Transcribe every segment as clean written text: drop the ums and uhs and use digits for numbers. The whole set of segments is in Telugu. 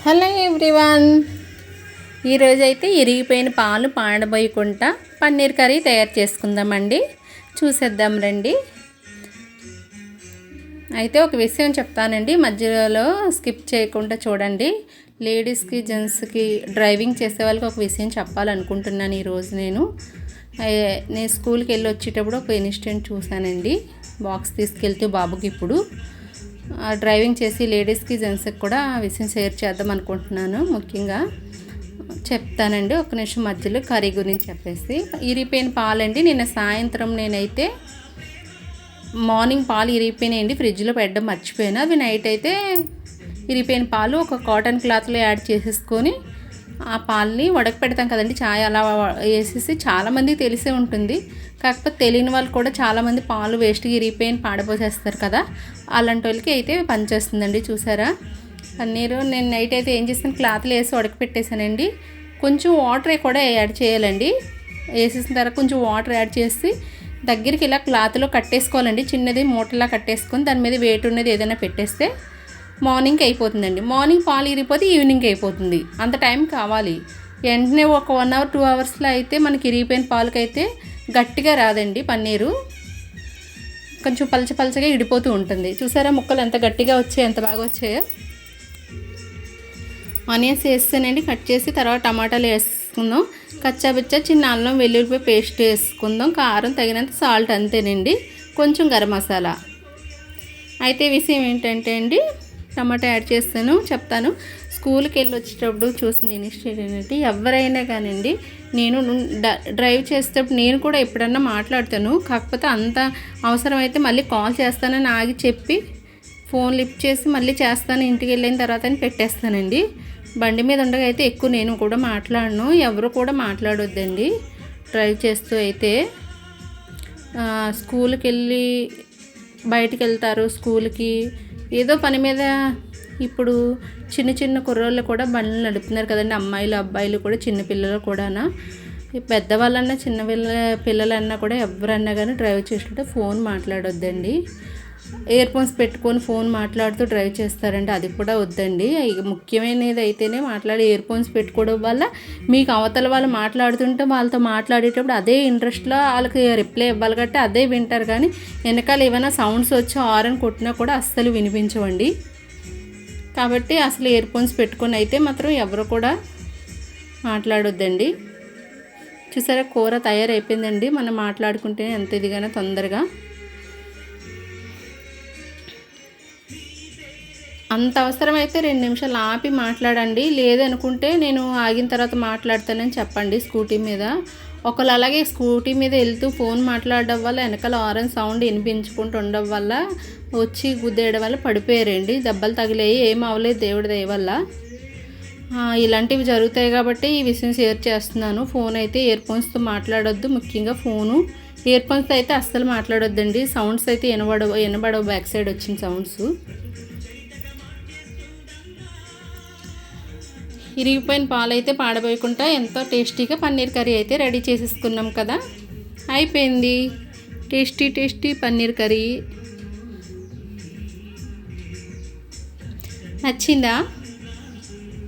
హలో ఎవ్రీవన్, ఈరోజైతే ఇరిగిపోయిన పాలు పాడబోయకుండా పన్నీర్ కర్రీ తయారు చేసుకుందామండి. చూసేద్దాం రండి. అయితే ఒక విషయం చెప్తానండి, మధ్యలో స్కిప్ చేయకుండా చూడండి. లేడీస్కి జెంట్స్కి డ్రైవింగ్ చేసే వాళ్ళకి ఒక విషయం చెప్పాలనుకుంటున్నాను. ఈరోజు నేను స్కూల్కి వెళ్ళి వచ్చేటప్పుడు ఒక ఇన్సిడెంట్ చూశానండి. బాక్స్ తీసుకెళ్తూ బాబుకి ఇప్పుడు డ్రైవింగ్ చేసి లేడీస్కి జెంట్స్కి కూడా ఆ విషయం షేర్ చేద్దాం అనుకుంటున్నాను. ముఖ్యంగా చెప్తానండి. ఒక నిమిషం మధ్యలో కర్రీ గురించి చెప్పేసి. ఇరిగిపోయిన పాలండి. నిన్న సాయంత్రం నేనైతే మార్నింగ్ పాలు ఇరిగిపోయినాయండి, ఫ్రిడ్జ్లో పెట్టడం మర్చిపోయాను. అవి నైట్ అయితే ఇరిగిపోయిన పాలు ఒక కాటన్ క్లాత్లో యాడ్ చేసేసుకొని ఆ పాలని ఉడకపెడతాం కదండి, చాయ్ అలా వేసేసి. చాలామందికి తెలిసే ఉంటుంది, కాకపోతే తెలియని వాళ్ళు కూడా చాలామంది పాలు వేస్ట్గా ఇరిగిపోయిన పాడపోసేస్తారు కదా, అలాంటి వాళ్ళకి అయితే పనిచేస్తుందండి. చూసారా పన్నీరు నేను నైట్ అయితే ఏం చేస్తాను, క్లాత్లో వేసి ఉడకపెట్టేసానండి. కొంచెం వాటర్ కూడా యాడ్ చేయాలండి. వేసేసిన తర్వాత కొంచెం వాటర్ యాడ్ చేసి దగ్గరికి ఇలా క్లాత్లో కట్టేసుకోవాలండి. చిన్నది మూటలా కట్టేసుకొని దాని మీద వెయిట్ ఉన్నది ఏదైనా పెట్టేస్తే మార్నింగ్కి అయిపోతుందండి. మార్నింగ్ పాలు ఇరిగిపోతే ఈవినింగ్కి అయిపోతుంది, అంత టైం కావాలి. వెంటనే ఒక 1 అవర్ 2 అవర్స్లో అయితే మనకి ఇరిగిపోయిన పాలకైతే గట్టిగా రాదండి. పన్నీరు కొంచెం పలచగా ఇడిపోతూ ఉంటుంది. చూసారా ముక్కలు ఎంత గట్టిగా వచ్చాయో, ఎంత బాగా వచ్చాయో. ఆనియన్స్ వేస్తానండి, కట్ చేసి. తర్వాత టమాటాలు వేసుకుందాం, కచ్చాబిచ్చా చిన్న అల్లం వెల్లుల్లిపాయ పేస్ట్ వేసుకుందాం, కారం తగినంత సాల్ట్, అంతేనండి. కొంచెం గరం మసాలా. అయితే విషయం ఏంటంటే అండి, టమాటా యాడ్ చేస్తాను, చెప్తాను. స్కూల్కి వెళ్ళి వచ్చేటప్పుడు చూసిన ఇన్సిడెంట్ ఏంటంటే, ఎవరైనా కానివ్వండి, నేను డ్రైవ్ చేసేటప్పుడు నేను కూడా ఎప్పుడన్నా మాట్లాడతాను. కాకపోతే అంత అవసరమైతే మళ్ళీ కాల్ చేస్తానని ఆగి చెప్పి ఫోన్ లిఫ్ట్ చేసి మళ్ళీ చేస్తాను ఇంటికి వెళ్ళిన తర్వాత అని పెట్టేస్తానండి. బండి మీద ఉండగా అయితే ఎక్కువ నేను కూడా మాట్లాడను, ఎవరు కూడా మాట్లాడొద్దండి డ్రైవ్ చేస్తూ అయితే. స్కూల్కి వెళ్ళి బయటికి వెళ్తారు, స్కూల్కి ఏదో పని మీద. ఇప్పుడు చిన్న కుర్రోళ్ళు కూడా బండ్లు నడుపుతున్నారు కదండి, అమ్మాయిలు అబ్బాయిలు కూడా, చిన్నపిల్లలు కూడా. పెద్దవాళ్ళన్నా చిన్న పిల్లలన్నా కూడా ఎవరన్నా కానీ డ్రైవ్ చేస్తుంటే ఫోన్ మాట్లాడొద్దండి. ఇయర్ ఫోన్స్ పెట్టుకొని ఫోన్ మాట్లాడుతూ డ్రైవ్ చేస్తారండి, అది కూడా వద్దండి. ముఖ్యమైనది అయితేనే మాట్లాడి. ఇయర్ ఫోన్స్ పెట్టుకోవడం వల్ల మీకు అవతల వాళ్ళు మాట్లాడుతుంటే వాళ్ళతో మాట్లాడేటప్పుడు అదే ఇంట్రెస్ట్లో వాళ్ళకి రిప్లై ఇవ్వాలి కాబట్టి అదే వింటారు. కానీ వెనకాల ఏమైనా సౌండ్స్ వచ్చి హారన్ కొట్టినా కూడా అస్సలు వినిపించవండి. కాబట్టి అసలు ఇయర్ ఫోన్స్ పెట్టుకొని అయితే మాత్రం ఎవరు కూడా మాట్లాడొద్దండి. చూసారా కూర తయారైపోయిందండి. మనం మాట్లాడుకుంటే ఎంత ఇదిగానే తొందరగా. అంత అవసరమైతే 2 నిమిషాలు ఆపి మాట్లాడండి. లేదనుకుంటే నేను ఆగిన తర్వాత మాట్లాడతానని చెప్పండి. స్కూటీ మీద ఒకళ్ళు అలాగే స్కూటీ మీద వెళ్తూ ఫోన్ మాట్లాడడం వల్ల వెనకాల హారన్ సౌండ్ వినిపించుకుంటూ ఉండడం వల్ల వచ్చి గుద్దేయడం వల్ల పడిపోయారండి. దెబ్బలు తగిలాయి, ఏం అవ్వలేదు దేవుడి దయ వల్ల. ఇలాంటివి జరుగుతాయి కాబట్టి ఈ విషయం షేర్ చేస్తున్నాను. ఫోన్ అయితే ఇయర్ ఫోన్స్తో మాట్లాడొద్దు. ముఖ్యంగా ఫోను ఇయర్ ఫోన్స్తో అయితే అస్సలు మాట్లాడొద్దండి. సౌండ్స్ అయితే వినబడవు బ్యాక్ సైడ్ వచ్చిన సౌండ్స్. ఇరిగిపోయిన పాలు అయితే పాడబోయకుండా ఎంతో టేస్టీగా పన్నీర్ కర్రీ అయితే రెడీ చేసేసుకున్నాం కదా. అయిపోయింది టేస్టీ పన్నీర్ కర్రీ. నచ్చిందా?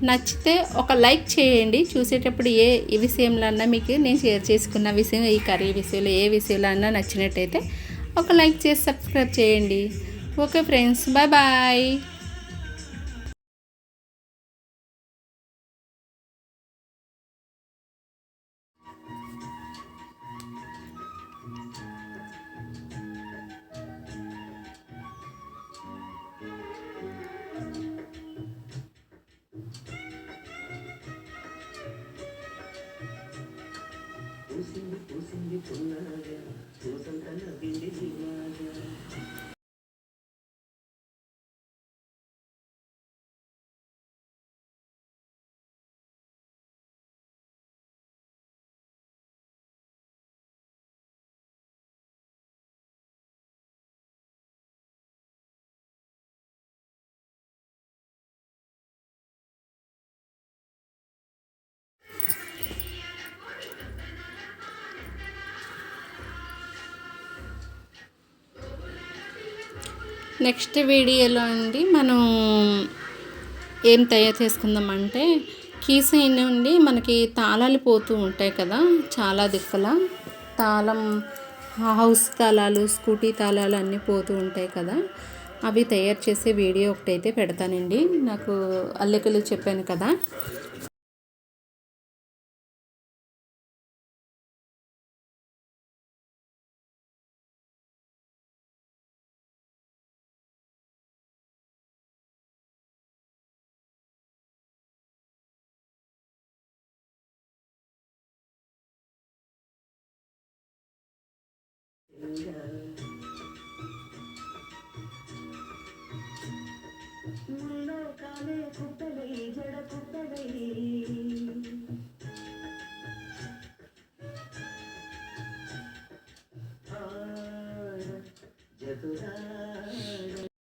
నచ్చితే ఒక లైక్ చేయండి. చూసేటప్పుడు ఏ విషయంలో అన్నా మీకు నేను షేర్ చేసుకున్న విషయం, ఈ కర్రీ విషయంలో ఏ విషయంలో అన్నా నచ్చినట్టయితే ఒక లైక్ చేసి సబ్స్క్రైబ్ చేయండి. Okay friends, bye. పూసింది పున్నాగా పూసం కన్నా పిండి నెక్స్ట్ వీడియోలో అండి మనం ఏం తయారు చేసుకుందామంటే కీసైన్ నుండి మనకి తాళాలు పోతూ ఉంటాయి కదా, చాలా దిక్కుల తాళం, హౌస్ తాళాలు, స్కూటీ తాళాలు అన్నీ పోతూ ఉంటాయి కదా, అవి తయారు చేసే వీడియో ఒకటైతే పెడతానండి. నాకు అల్లికలు చెప్పాను కదా, ముల్లో కాలే కుప్పలై జడ కుప్పలై